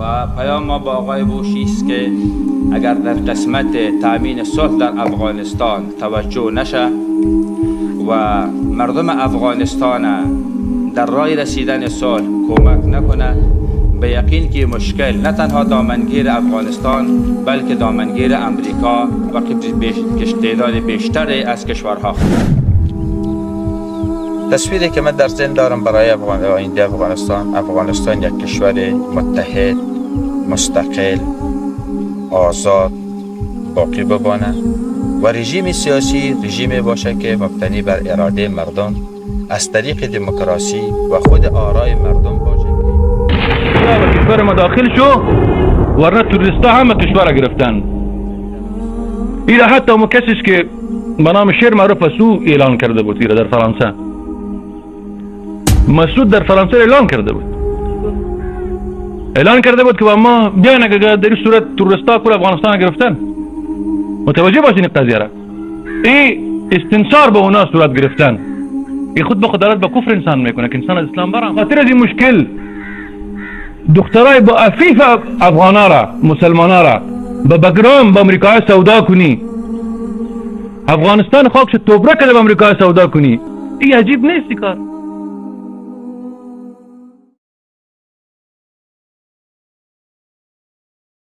و پیام ما با آقای بوشی است که اگر در قسمت تأمین صلح در افغانستان توجه نشه و مردم افغانستان در راه رسیدن صلح کمک نکنه، به یقین که مشکل نه تنها دامنگیر افغانستان بلکه دامنگیر امریکا و تعداد بیشتری از کشورها. تصویری که من در ذهن دارم برای آینده افغانستان یک کشور متحد، مستقل، آزاد باقی بمانه و رژیم سیاسی رژیمی باشه که مبتنی بر اراده مردم از طریق دموکراسی و خود آرای مردم باشه. کشور ما داخل شو ورنه توریستا همه کشور گرفتن. ایره حتی اون کسیش که به نام شیر معروف سو اعلان کرده بود ایره در فرانسه. مسعود در فرانسه اعلان کرده بود که با ما بیان اگر در این صورت توریستا کل افغانستان گرفتن. متوجه باشین قضیه را. این استنصار به اونا صورت گرفتن. این خود به خود به کفر انسان میکنه که انسان از اسلام برام. خاطر از این مشکل دخترای با عفیف افغانا را، مسلمانا را به بگرام به امریکای سودا کنی، افغانستان خاکش توبره کرده به امریکای سودا کنی، این عجیب نیست کار.